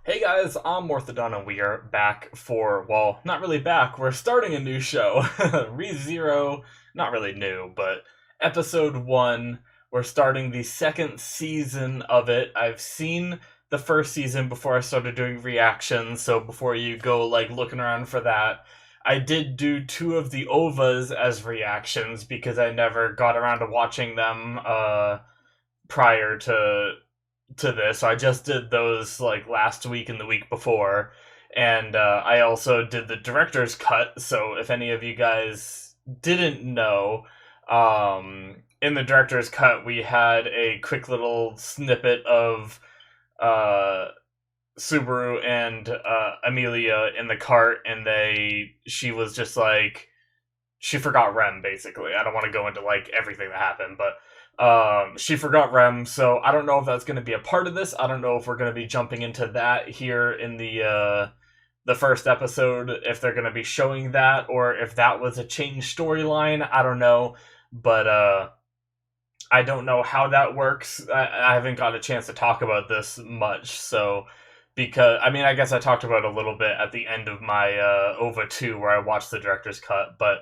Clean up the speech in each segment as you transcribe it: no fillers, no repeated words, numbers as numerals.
Hey guys, I'm Morthadon and we are back for, well, not really back, we're starting a new show. ReZero, not really new, but episode 1, we're starting the second season of it. I've seen the first season before I started doing reactions, so before you go like looking around for that, I did do two of the OVAs as reactions because I never got around to watching them prior to this. So I just did those like last week and the week before, and I also did the director's cut. So if any of you guys didn't know, in the director's cut we had a quick little snippet of uh, Subaru and Amelia in the cart, and she was just like she forgot Rem basically. I don't want to go into like everything that happened, but she forgot Rem, so I don't know if that's going to be a part of this. I don't know if we're going to be jumping into that here in the first episode, if they're going to be showing that or if that was a changed storyline. I don't know, but I don't know how that works. I haven't got a chance to talk about this much, so because I mean, I guess I talked about it a little bit at the end of my OVA 2 where I watched the director's cut, but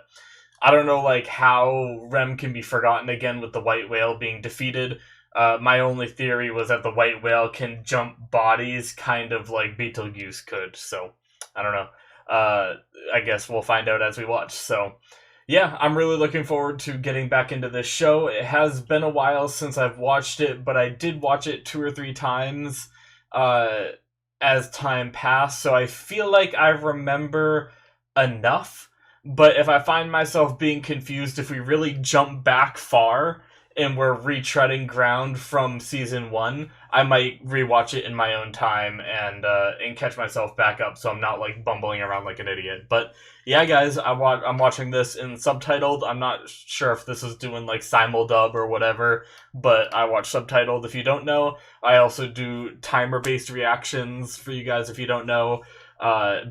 I don't know like how Rem can be forgotten again with the white whale being defeated. My only theory was that the white whale can jump bodies, kind of like Betelgeuse could. So I don't know. I guess we'll find out as we watch. So yeah, I'm really looking forward to getting back into this show. It has been a while since I've watched it, but I did watch it two or three times uh, as time passed. So I feel like I remember enough, but if I find myself being confused, if we really jump back far and we're retreading ground from season one, I might rewatch it in my own time and catch myself back up, so I'm not like bumbling around like an idiot. But yeah, guys, I'm watching this in subtitled. I'm not sure if this is doing like simuldub or whatever, but I watch subtitled. If you don't know, I also do timer based reactions for you guys. If you don't know,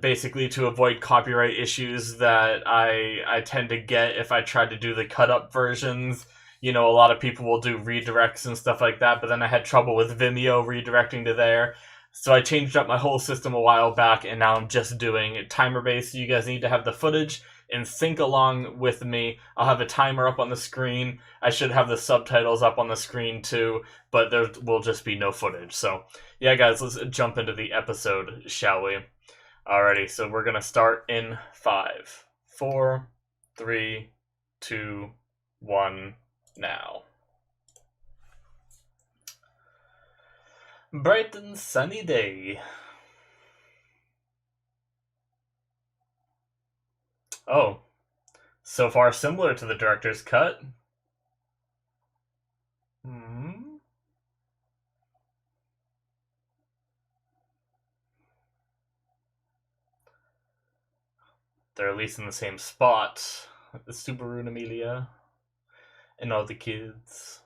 basically to avoid copyright issues that I tend to get if I try to do the cut up versions. You know, a lot of people will do redirects and stuff like that, but then I had trouble with Vimeo redirecting to there. So I changed up my whole system a while back, and now I'm just doing timer based. So you guys need to have the footage and sync along with me. I'll have a timer up on the screen. I should have the subtitles up on the screen too, but there will just be no footage. So yeah, guys, let's jump into the episode, shall we? Alrighty, so we're gonna start in 5, 4, 3, 2, 1, now. Bright and sunny day. Oh, so far similar to the director's cut. Hmm. They're at least in the same spot. The Subaru and Amelia and all the kids.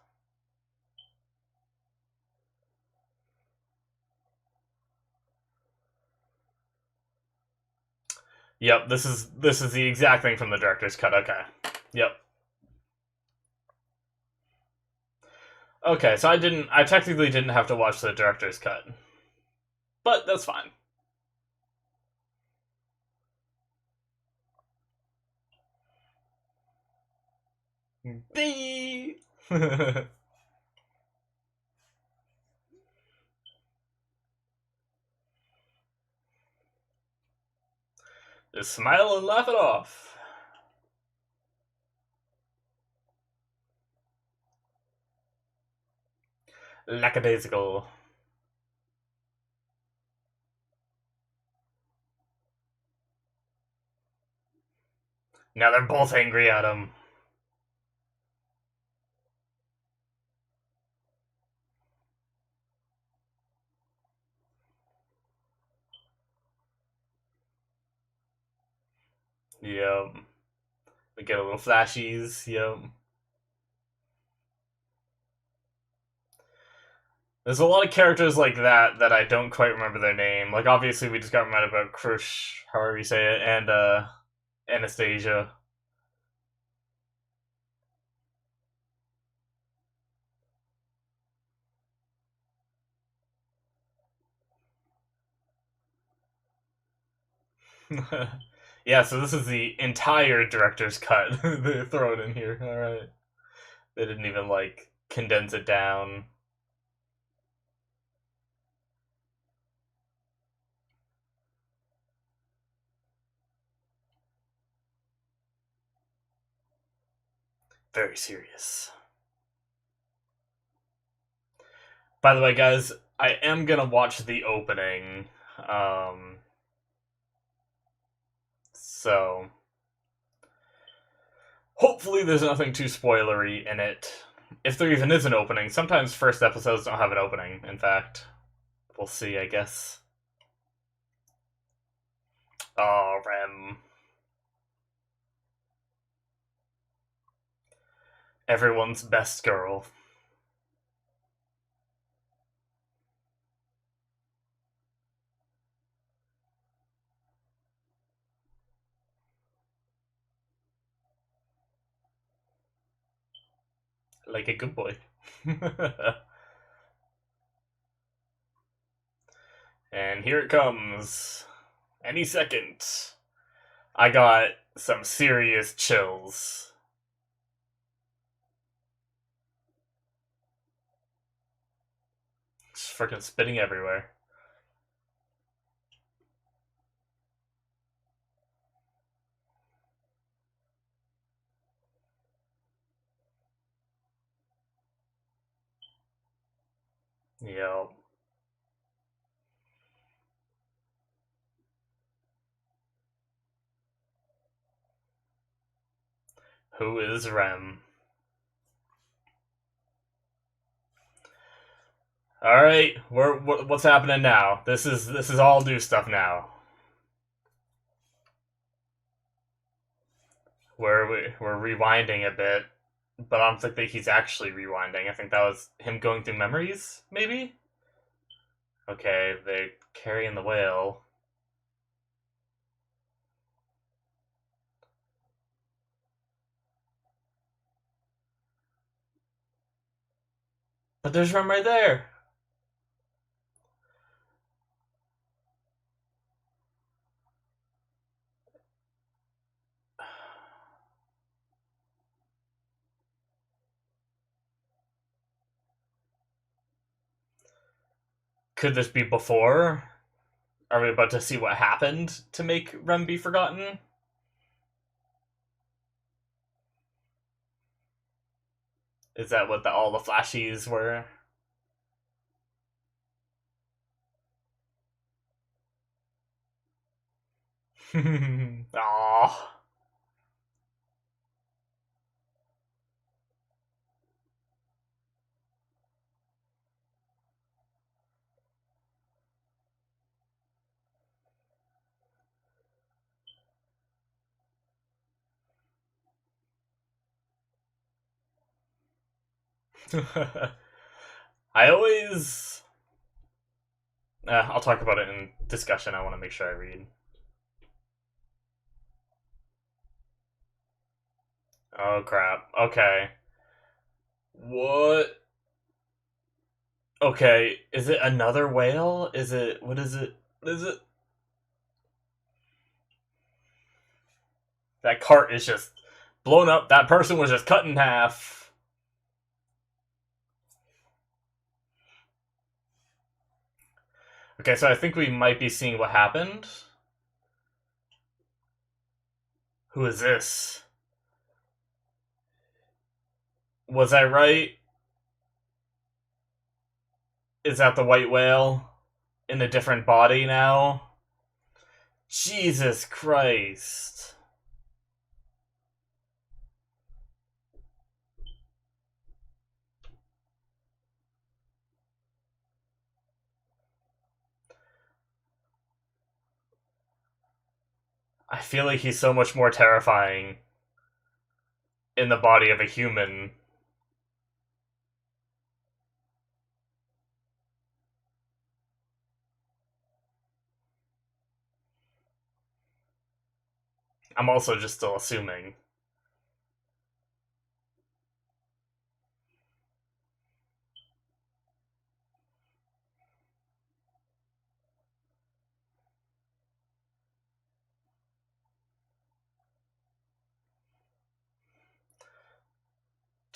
Yep, this is the exact thing from the director's cut. Okay. Yep. Okay, so I technically didn't have to watch the director's cut. But that's fine. B. Just smile and laugh it off. Lackadaisical. Now they're both angry at him. Yep. We get a little flashies. Yep. There's a lot of characters like that I don't quite remember their name. Like obviously we just got reminded about Krush, however you say it, and Anastasia. Yeah, so this is the entire director's cut. They throw it in here. All right. They didn't even like condense it down. Very serious. By the way, guys, I am gonna watch the opening. Um, so hopefully there's nothing too spoilery in it. If there even is an opening, sometimes first episodes don't have an opening. In fact, we'll see. I guess. Oh, Rem, everyone's best girl. Like a good boy. And here it comes. Any second. I got some serious chills. Just freaking spitting everywhere. Yep. Who is Rem? All right, what's happening now? This is all new stuff now. We're rewinding a bit, but I don't think that he's actually rewinding. I think that was him going through memories, maybe. Okay, they're carrying the whale. But there's Rem right there. Could this be before? Are we about to see what happened to make Rem be forgotten? Is that what all the flashies were? Aww. I always. I'll talk about it in discussion. I want to make sure I read. Oh crap. Okay. What? Okay. Is it another whale? Is it. What is it? What is it? That cart is just blown up. That person was just cut in half. Okay, so I think we might be seeing what happened. Who is this? Was I right? Is that the white whale in a different body now? Jesus Christ. I feel like he's so much more terrifying in the body of a human. I'm also just still assuming.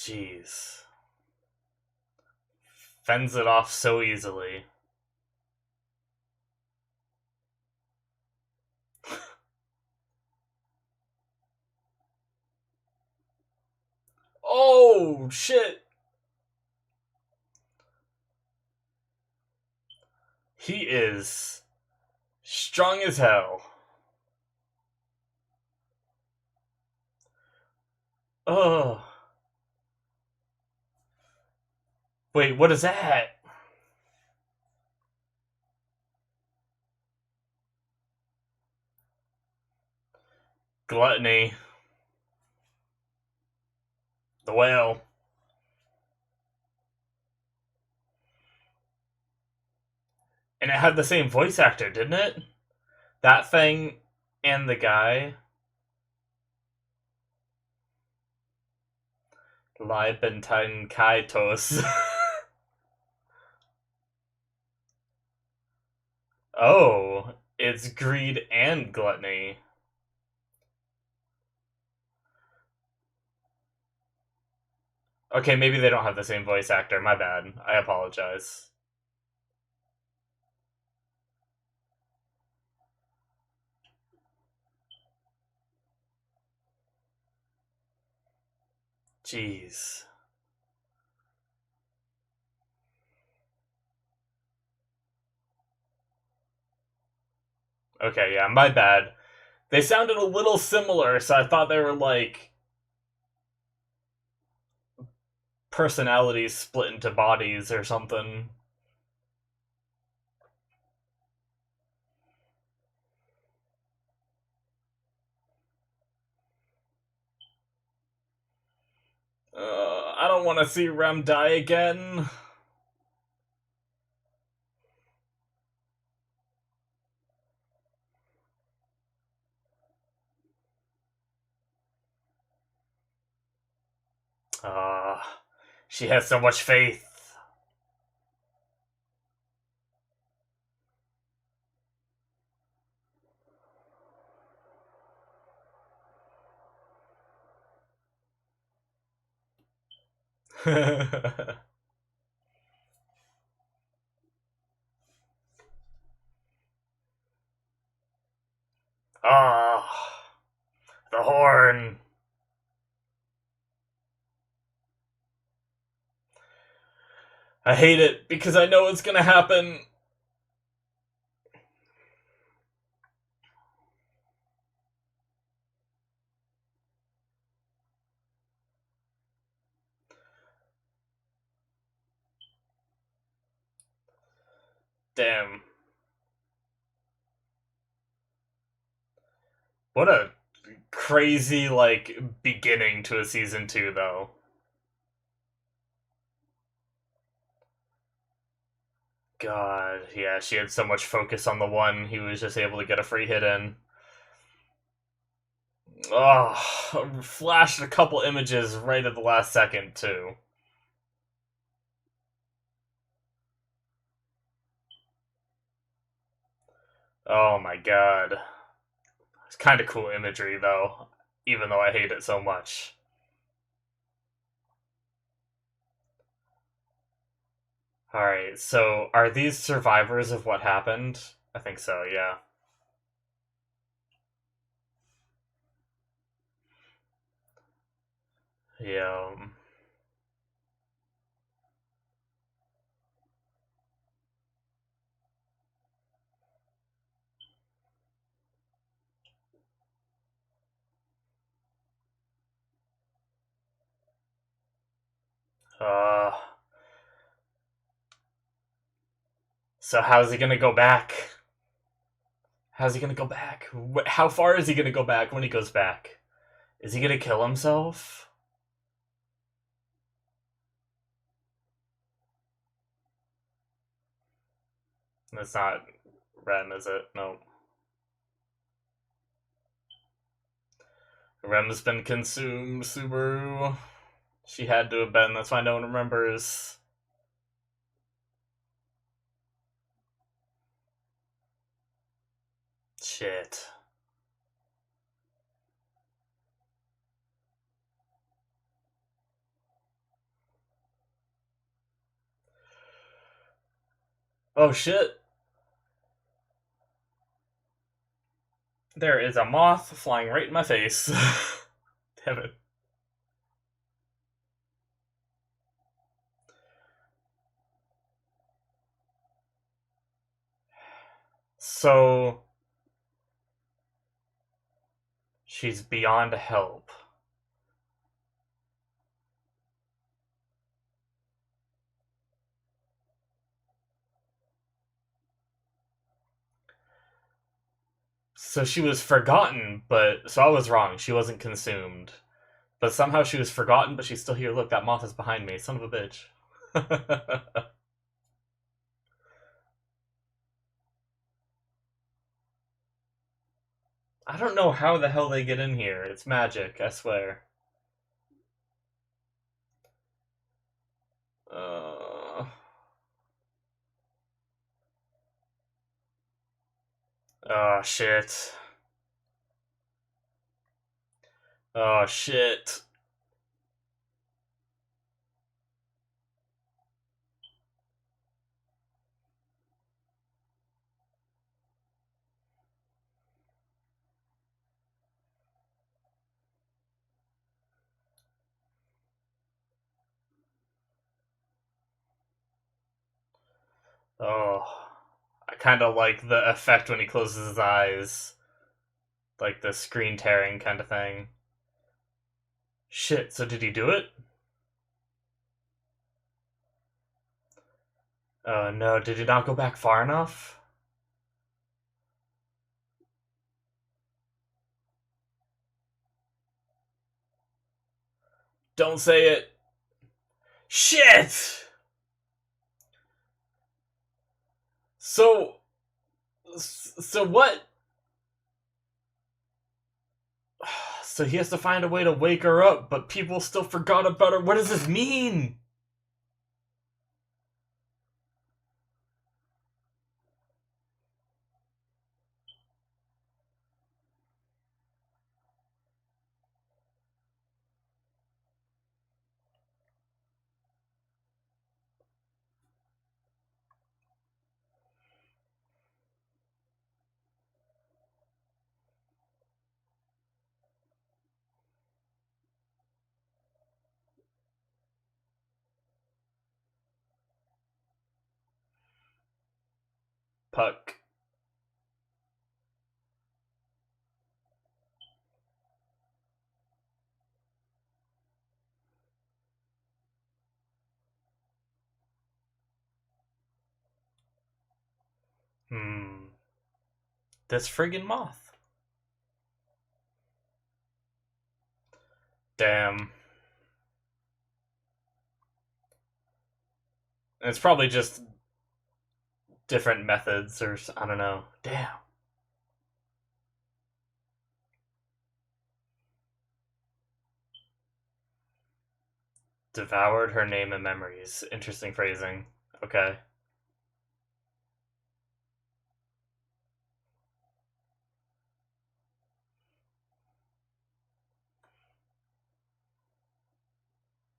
Jeez. Fends it off so easily. Oh, shit! He is strong as hell. Oh. Wait, what is that? Gluttony. The whale. And it had the same voice actor, didn't it? That thing and the guy. Leibentine Kaitos. Oh, it's greed and gluttony. Okay, maybe they don't have the same voice actor. My bad. I apologize. Jeez. Okay, yeah, my bad. They sounded a little similar, so I thought they were like personalities split into bodies or something. I don't want to see Rem die again. Uh, she has so much faith. Ah, the horn. I hate it because I know it's gonna happen. Damn. What a crazy, like, beginning to a season 2, though. God, yeah, she had so much focus on the one, he was just able to get a free hit in. Oh, flashed a couple images right at the last second, too. Oh my god. It's kind of cool imagery, though, even though I hate it so much. Alright, so are these survivors of what happened? I think so, yeah. Yeah. Uh, so how's he gonna go back? How's he gonna go back? How far is he gonna go back when he goes back? Is he gonna kill himself? That's not Rem, is it? No. Rem's been consumed, Subaru. She had to have been, that's why no one remembers. Shit. Oh shit! There is a moth flying right in my face. Damn it. So she's beyond help. So she was forgotten, but so I was wrong. She wasn't consumed. But somehow she was forgotten, but she's still here. Look, that moth is behind me. Son of a bitch. I don't know how the hell they get in here. It's magic, I swear. Uh, oh, shit. Oh, shit. Oh. I kind of like the effect when he closes his eyes. Like the screen tearing kind of thing. Shit, so did he do it? Oh no, did he not go back far enough? Don't say it. Shit! So. So what? So he has to find a way to wake her up, but people still forgot about her. What does this mean? Puck. Hmm. This friggin' moth. Damn. It's probably just different methods, or I don't know. Damn. Devoured her name and memories. Interesting phrasing. Okay.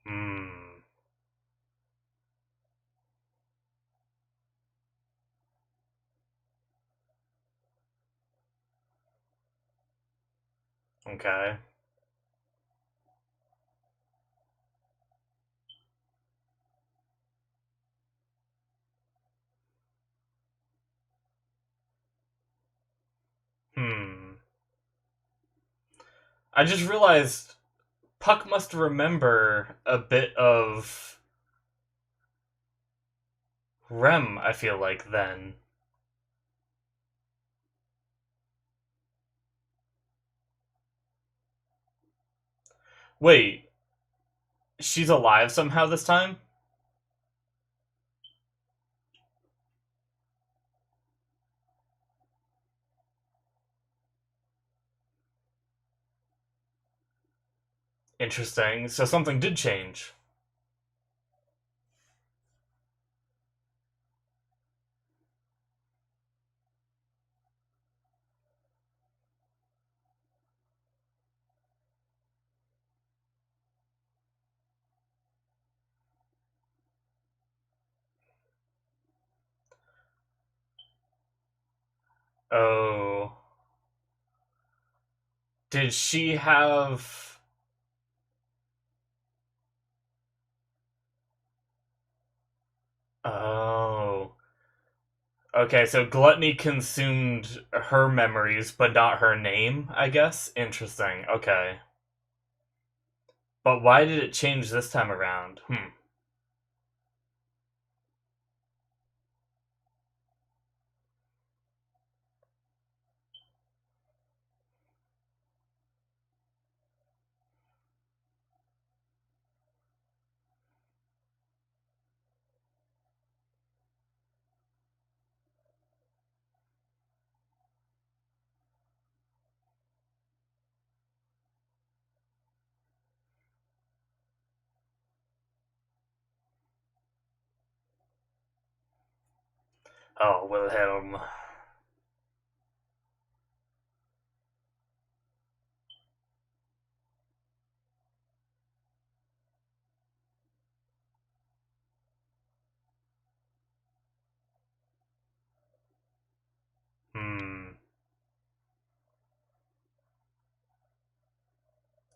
Hmm. Okay. Hmm. I just realized Puck must remember a bit of Rem, I feel like, then. Wait, she's alive somehow this time? Interesting. So something did change. Oh. Did she have. Oh. Okay, so Gluttony consumed her memories, but not her name, I guess? Interesting. Okay. But why did it change this time around? Oh, Wilhelm. Hmm.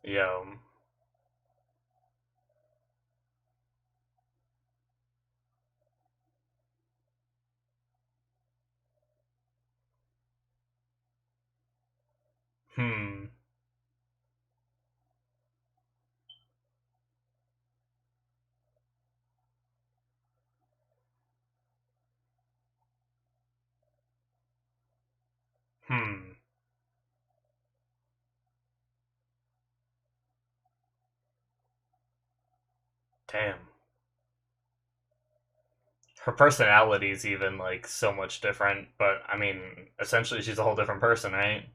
Yo. Hmm. Hmm. Damn. Her personality's even, like, so much different, but, I mean, essentially she's a whole different person, right?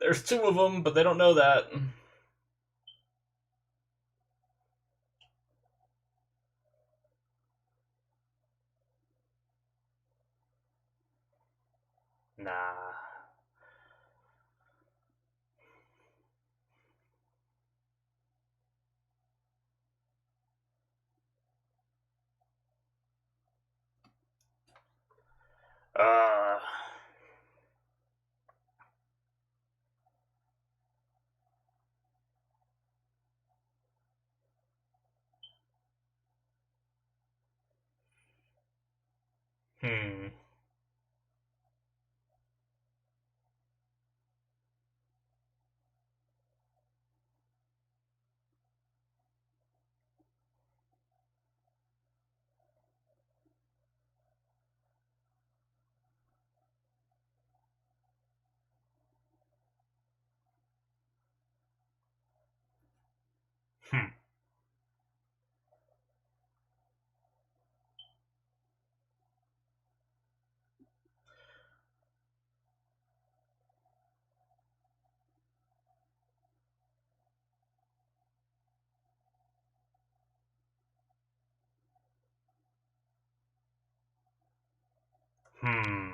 There's two of them, but they don't know that. Nah. Uh. Hmm. Hmm. Hmm.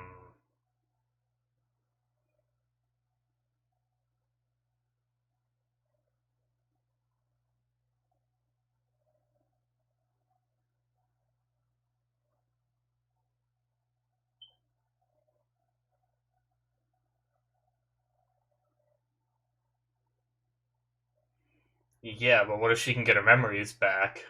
Yeah, but what if she can get her memories back?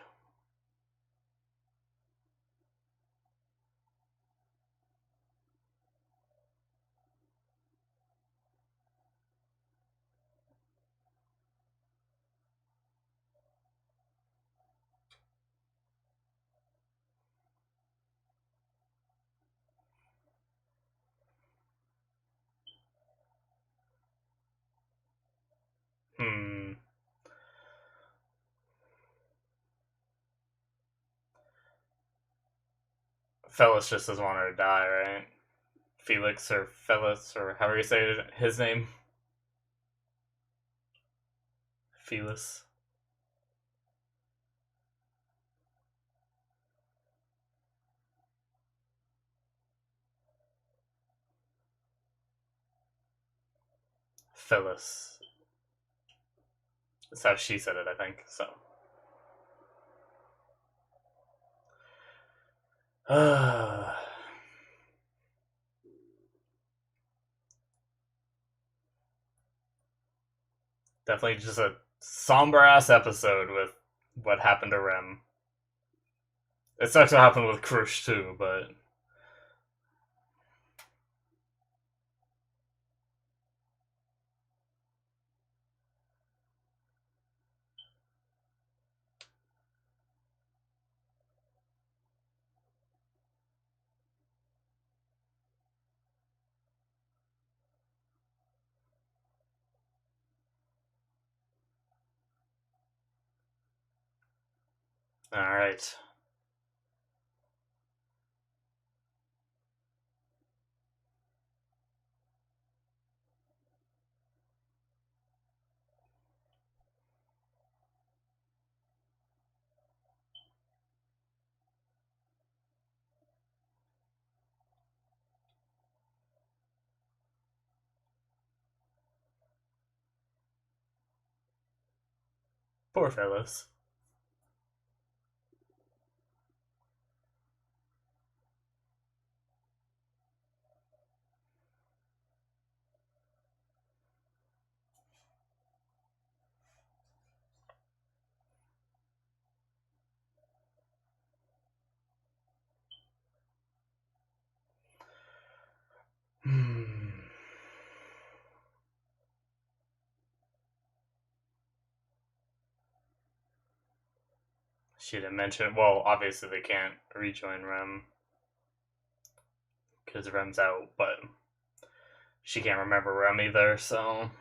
Hmm. Felix just doesn't want her to die, right? Felix or Felix or however you say his name. Felix. Phyllis. That's how she said it, I think. So. Definitely just a somber ass episode with what happened to Rem. It sucks what happened with Krush too, but alright. Poor fellas. Hmm. She didn't mention. Well, obviously they can't rejoin Rem because Rem's out, but she can't remember Rem either. So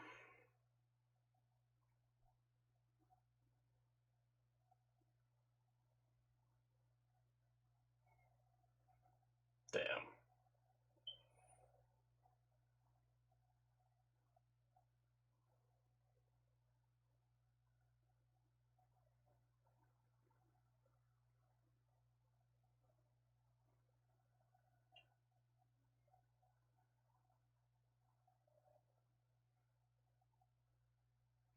damn.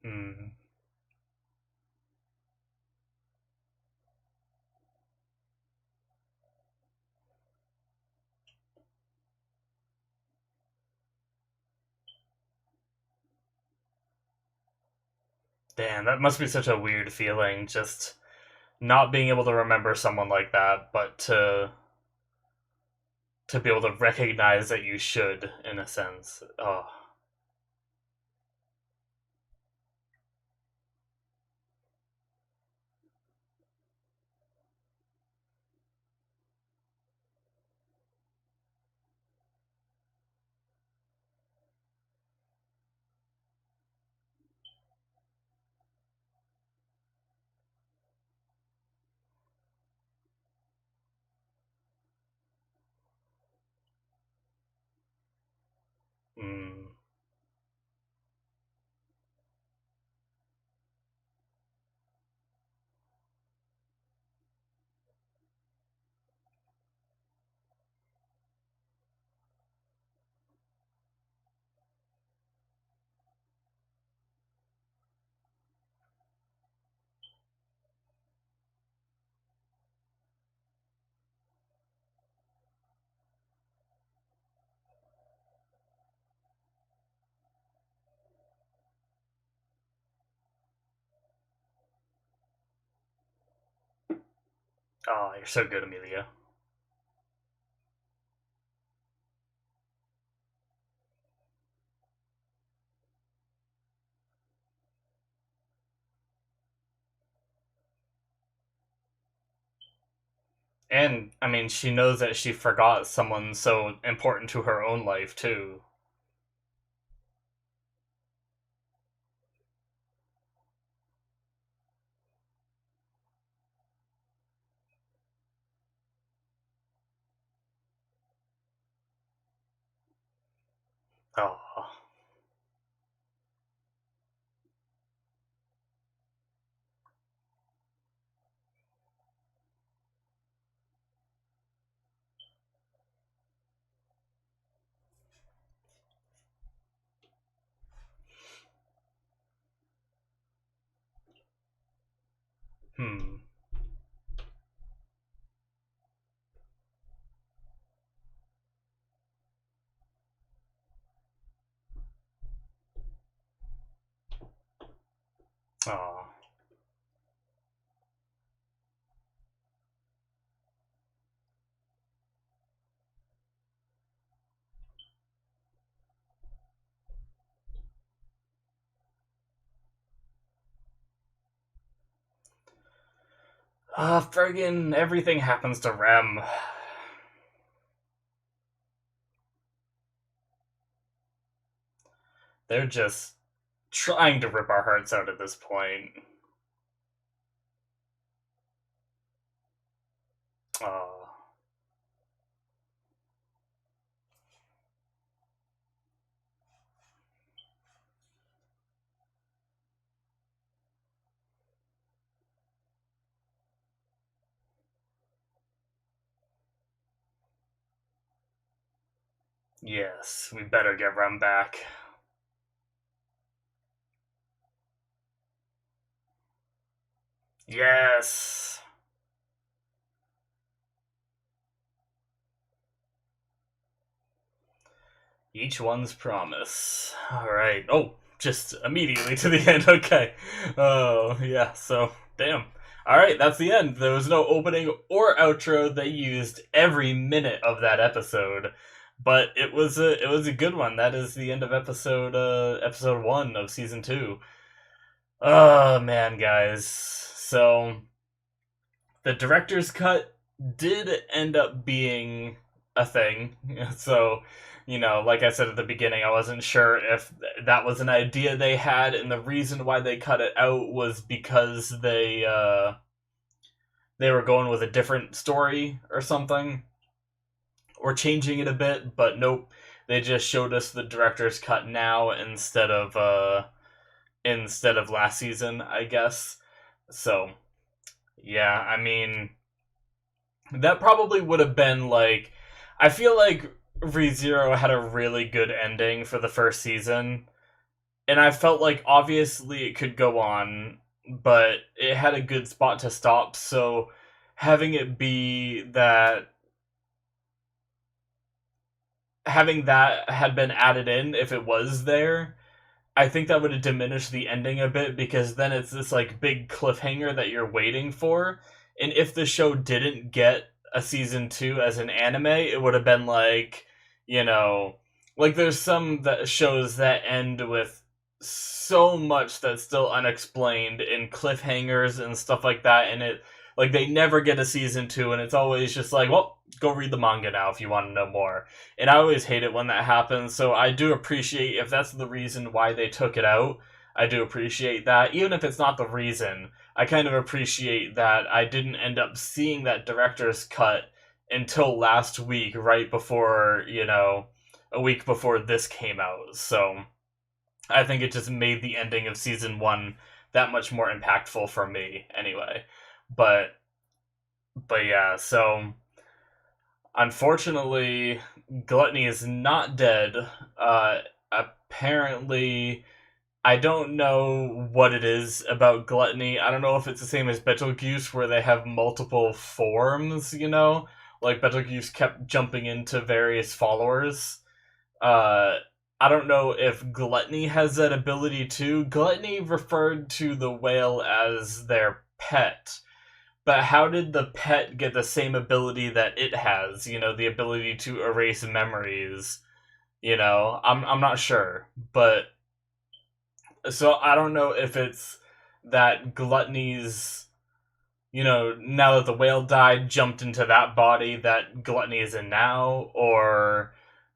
Hmm. Damn, that must be such a weird feeling. Just not being able to remember someone like that, but to be able to recognize that you should, in a sense. Oh. Mm. Oh, you're so good, Amelia. And I mean, she knows that she forgot someone so important to her own life too. Oh. Hmm. Friggin' everything happens to Rem. They're just trying to rip our hearts out at this point. Oh. Yes, we better get Rem back. Yes! Each one's promise. Alright. Oh, just immediately to the end. Okay. Oh, yeah, so, damn. Alright, that's the end. There was no opening or outro. They used every minute of that episode. But it was a good one. That is the end of episode 1 of season 2. Oh man, guys. So the director's cut did end up being a thing. So, like I said at the beginning, I wasn't sure if that was an idea they had, and the reason why they cut it out was because they were going with a different story or something, or changing it a bit. But nope, they just showed us the director's cut now instead of last season, I guess. So yeah, I mean, that probably would have been like, I feel like ReZero had a really good ending for the first season, and I felt like obviously it could go on, but it had a good spot to stop, so having it be that having that had been added in, if it was there, I think that would have diminished the ending a bit, because then it's this like big cliffhanger that you're waiting for. And if the show didn't get a season 2 as an anime, it would have been like, you know, like there's some that shows that end with so much that's still unexplained in cliffhangers and stuff like that, and it like they never get a season 2, and it's always just like, well, go read the manga now if you want to know more. And I always hate it when that happens, so I do appreciate if that's the reason why they took it out. I do appreciate that. Even if it's not the reason, I kind of appreciate that I didn't end up seeing that director's cut until last week, right before, a week before this came out. So I think it just made the ending of season 1 that much more impactful for me, anyway. But, but yeah, so unfortunately, Gluttony is not dead. Apparently, I don't know what it is about Gluttony. I don't know if it's the same as Betelgeuse, where they have multiple forms, Like, Betelgeuse kept jumping into various followers. Uh, I don't know if Gluttony has that ability too. Gluttony referred to the whale as their pet. But how did the pet get the same ability that it has? The ability to erase memories. I'm not sure, but so I don't know if it's that Gluttony's, now that the whale died, jumped into that body that Gluttony is in now,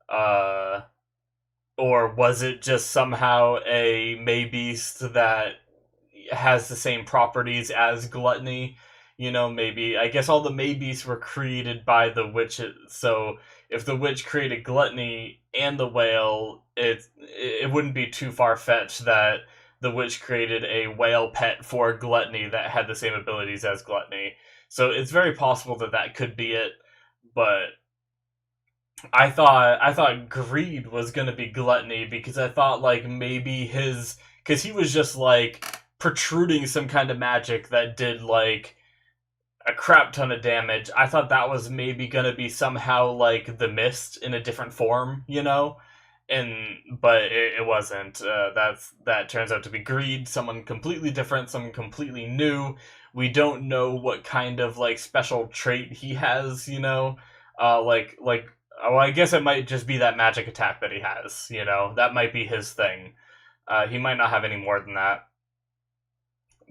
uh, or was it just somehow a Maybeast that has the same properties as Gluttony? Maybe, I guess all the Maybeasts were created by the witch, so if the witch created Gluttony and the whale, it wouldn't be too far-fetched that the witch created a whale pet for Gluttony that had the same abilities as Gluttony. So it's very possible that that could be it, but I thought Greed was gonna be Gluttony, because I thought like maybe because he was just like protruding some kind of magic that did like a crap ton of damage. I thought that was maybe gonna be somehow like the Mist in a different form, and but it wasn't. That turns out to be Greed, someone completely different, someone completely new. We don't know what kind of like special trait he has, like well, I guess it might just be that magic attack that he has. That might be his thing. He might not have any more than that.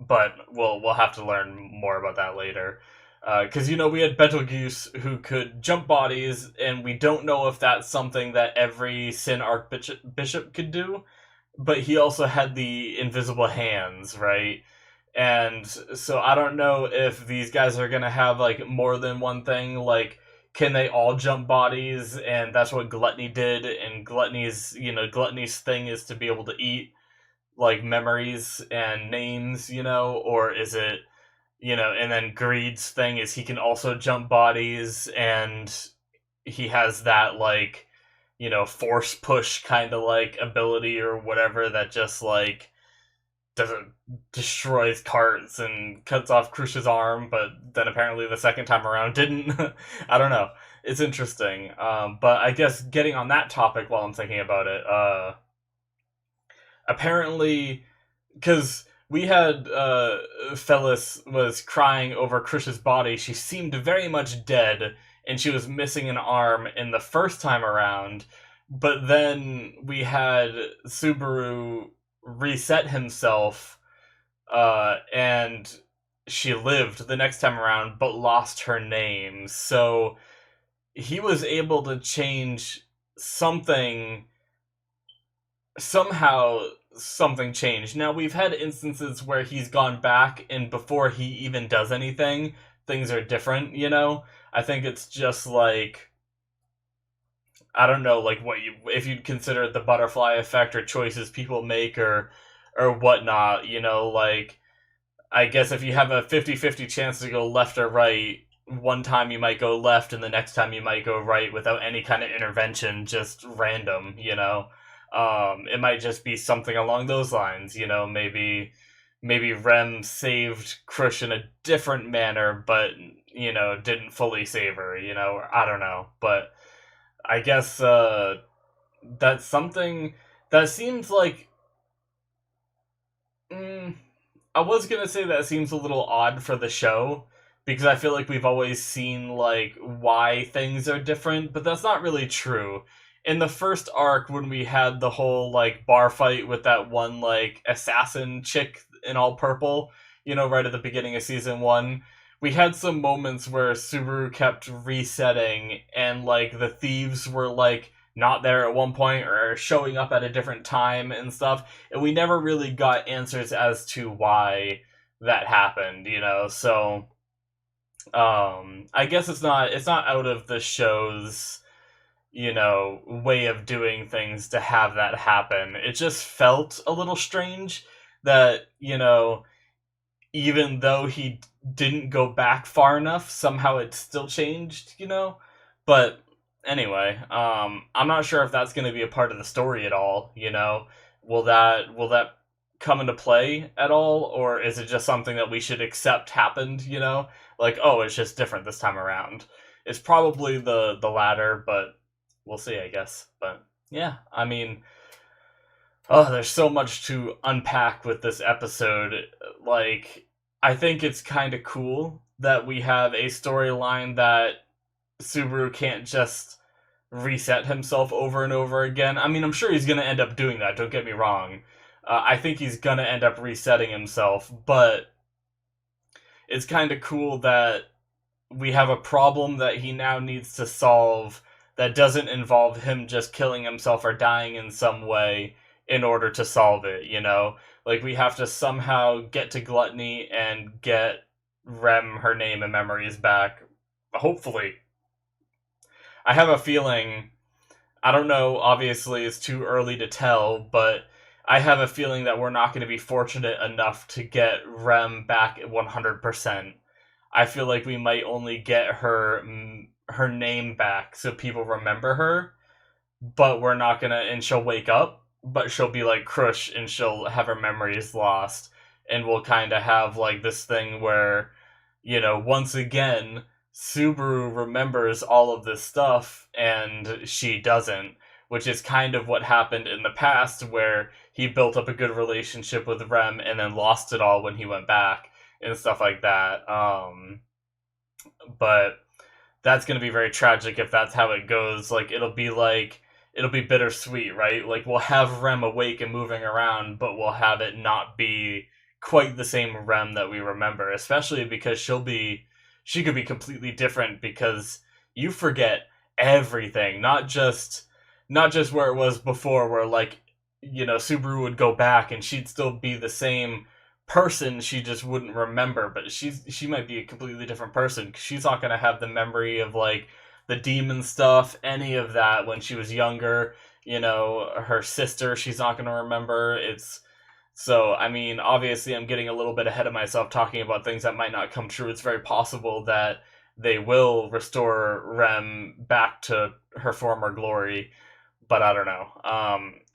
but we'll have to learn more about that later. Because we had Betelgeuse who could jump bodies, and we don't know if that's something that every Sin Archbishop could do. But he also had the invisible hands, right? And so I don't know if these guys are gonna have like more than one thing. Like, can they all jump bodies? And that's what Gluttony did. And Gluttony's thing is to be able to eat like memories and names, or is it, and then Greed's thing is he can also jump bodies, and he has that like, force push kind of like ability or whatever that just like doesn't destroys carts and cuts off Crush's arm, but then apparently the second time around didn't. I don't know. It's interesting. But I guess getting on that topic while I'm thinking about it, apparently, because we had Phyllis was crying over Krish's body. She seemed very much dead, and she was missing an arm in the first time around. But then we had Subaru reset himself, and she lived the next time around, but lost her name. So he was able to change something. Somehow something changed. Now, we've had instances where he's gone back, and before he even does anything, things are different, I think it's just like, I don't know, like if you'd consider the butterfly effect or choices people make or whatnot, like, I guess if you have a 50-50 chance to go left or right, one time you might go left and the next time you might go right without any kind of intervention, just random, it might just be something along those lines, maybe Rem saved Krush in a different manner, but, didn't fully save her, I don't know. But I guess that's something that seems like... I was gonna say that seems a little odd for the show, because I feel like we've always seen, like, why things are different, but that's not really true. In the first arc, when we had the whole, like, bar fight with that one, like, assassin chick in all purple, right at the beginning of season 1, we had some moments where Subaru kept resetting, and, like, the thieves were, like, not there at one point or showing up at a different time and stuff, and we never really got answers as to why that happened, so I guess it's not out of the show's way of doing things to have that happen. It just felt a little strange that, even though he didn't go back far enough, somehow it still changed, But anyway, I'm not sure if that's going to be a part of the story at all, Will that come into play at all, or is it just something that we should accept happened, Like, oh, it's just different this time around. It's probably the latter, but we'll see, I guess. But yeah, I mean, there's so much to unpack with this episode. Like, I think it's kind of cool that we have a storyline that Subaru can't just reset himself over and over again. I mean, I'm sure he's going to end up doing that, don't get me wrong. I think he's going to end up resetting himself, but it's kind of cool that we have a problem that he now needs to solve that doesn't involve him just killing himself or dying in some way in order to solve it, Like, we have to somehow get to Gluttony and get Rem her name and memories back. Hopefully. I have a feeling, I don't know, obviously it's too early to tell, but I have a feeling that we're not going to be fortunate enough to get Rem back at 100%. I feel like we might only get her name back so people remember her, but we're not gonna, and she'll wake up, but she'll be like Krush and she'll have her memories lost, and we'll kind of have like this thing where, once again, Subaru remembers all of this stuff and she doesn't, which is kind of what happened in the past, where he built up a good relationship with Rem and then lost it all when he went back and stuff like that. But that's going to be very tragic if that's how it goes. Like, it'll be bittersweet, right? Like, we'll have Rem awake and moving around, but we'll have it not be quite the same Rem that we remember, especially because she could be completely different because you forget everything, not just where it was before, where like, Subaru would go back and she'd still be the same person, she just wouldn't remember, but she might be a completely different person 'cause she's not going to have the memory of like the demon stuff, any of that when she was younger. Her sister, she's not going to remember. It's so, I mean, obviously, I'm getting a little bit ahead of myself talking about things that might not come true. It's very possible that they will restore Rem back to her former glory, but I don't know.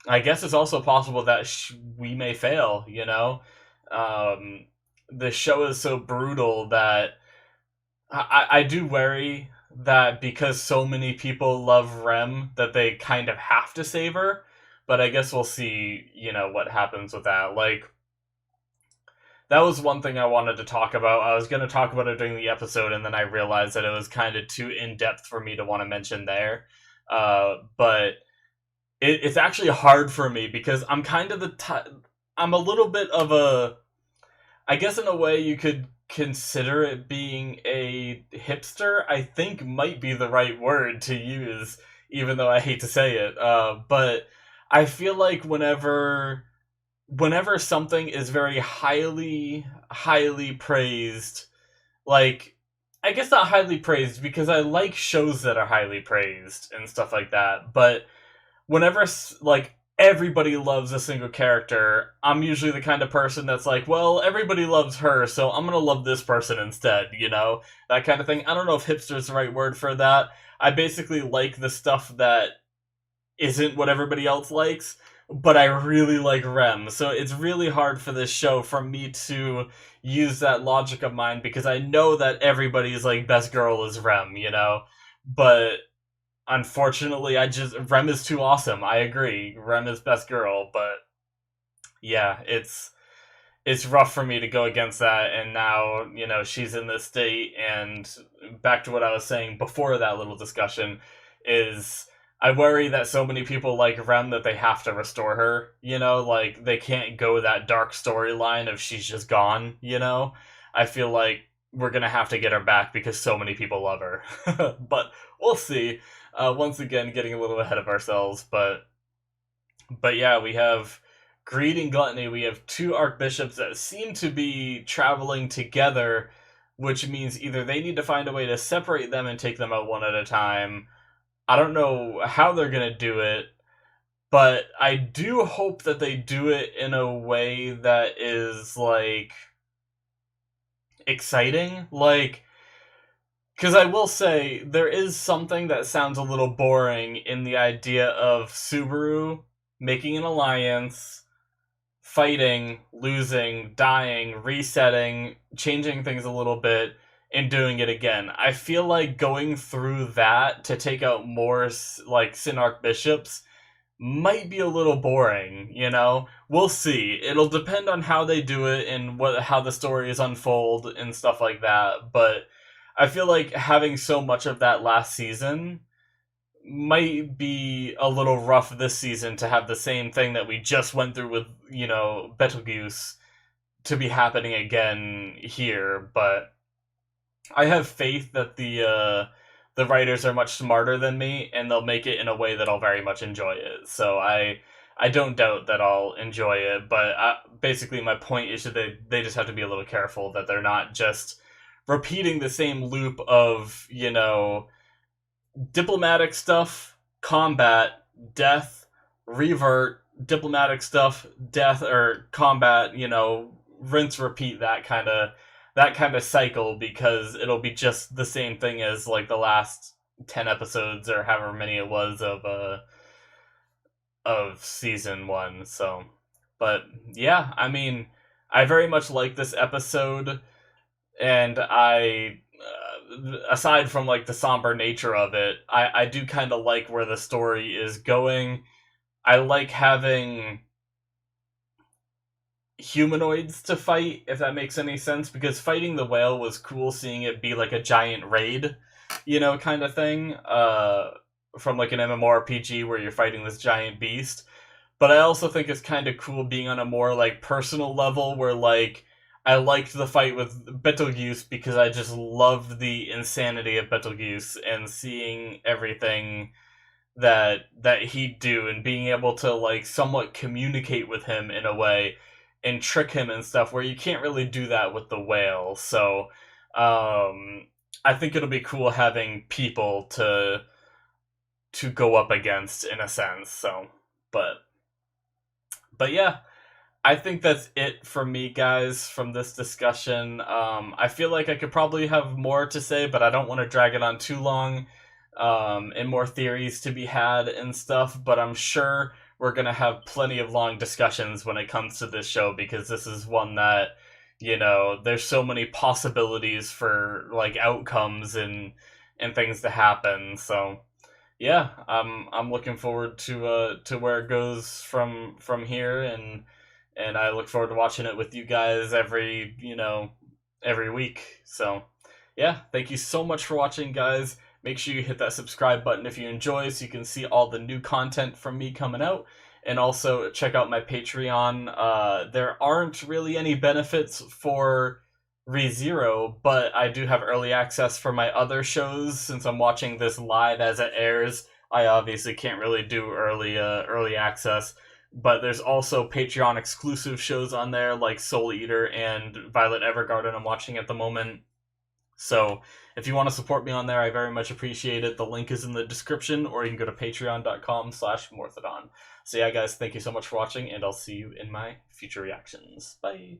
I guess it's also possible that we may fail, The show is so brutal that I do worry that because so many people love Rem that they kind of have to save her. But I guess we'll see, what happens with that. Like, that was one thing I wanted to talk about. I was going to talk about it during the episode, and then I realized that it was kind of too in-depth for me to want to mention there. But it's actually hard for me because I'm kind of I'm a little bit of a... I guess in a way you could consider it being a hipster, I think might be the right word to use, even though I hate to say it. But I feel like whenever something is very highly praised, like, I guess not highly praised because I like shows that are highly praised and stuff like that, but whenever like everybody loves a single character, I'm usually the kind of person that's like, well, everybody loves her, so I'm gonna love this person instead, that kind of thing. I don't know if hipster is the right word for that. I basically like the stuff that isn't what everybody else likes, but I really like Rem, so it's really hard for this show for me to use that logic of mine because I know that everybody's like best girl is Rem, but unfortunately, Rem is too awesome. I agree. Rem is best girl, but yeah, it's rough for me to go against that, and now, she's in this state, and back to what I was saying before that little discussion, is I worry that so many people like Rem that they have to restore her, like, they can't go that dark storyline of she's just gone, I feel like we're gonna have to get her back because so many people love her. But we'll see. Once again, getting a little ahead of ourselves, but yeah, we have Greed and Gluttony. We have two archbishops that seem to be traveling together, which means either they need to find a way to separate them and take them out one at a time. I don't know how they're gonna do it, but I do hope that they do it in a way that is, like, exciting. Like, because I will say, there is something that sounds a little boring in the idea of Subaru making an alliance, fighting, losing, dying, resetting, changing things a little bit, and doing it again. I feel like going through that to take out more, like, Sin Archbishops might be a little boring, We'll see. It'll depend on how they do it and how the stories unfold and stuff like that, but I feel like having so much of that last season might be a little rough this season to have the same thing that we just went through with, Betelgeuse to be happening again here, but I have faith that the writers are much smarter than me, and they'll make it in a way that I'll very much enjoy it. So I don't doubt that I'll enjoy it, but basically my point is that they just have to be a little careful that they're not just repeating the same loop of, diplomatic stuff, combat, death, revert, diplomatic stuff, death, or combat, rinse, repeat, that kind of cycle, because it'll be just the same thing as, like, the last 10 episodes or however many it was of season 1. So, but yeah, I mean, I very much like this episode, and aside from, like, the somber nature of it, I do kind of like where the story is going. I like having humanoids to fight, if that makes any sense, because fighting the whale was cool, seeing it be like a giant raid, kind of thing, from like an MMORPG where you're fighting this giant beast. but I also think it's kind of cool being on a more like personal level where like I liked the fight with Betelgeuse because I just loved the insanity of Betelgeuse and seeing everything that he'd do and being able to like somewhat communicate with him in a way and trick him and stuff where you can't really do that with the whale. So I think it'll be cool having people to go up against in a sense. So but yeah, I think that's it for me, guys, from this discussion. I feel like I could probably have more to say, but I don't want to drag it on too long, and more theories to be had and stuff. But I'm sure we're going to have plenty of long discussions when it comes to this show because this is one that, there's so many possibilities for, like, outcomes and things to happen. So yeah, I'm looking forward to where it goes from here, and I look forward to watching it with you guys every week. So yeah, thank you so much for watching, guys. Make sure you hit that subscribe button if you enjoy, so you can see all the new content from me coming out. And also check out my Patreon. There aren't really any benefits for ReZero, but I do have early access for my other shows since I'm watching this live as it airs. I obviously can't really do early access, but there's also Patreon exclusive shows on there like Soul Eater and Violet Evergarden I'm watching at the moment. So if you want to support me on there, I very much appreciate it. The link is in the description, or you can go to patreon.com/Morthadon. So yeah, guys, thank you so much for watching, and I'll see you in my future reactions. Bye!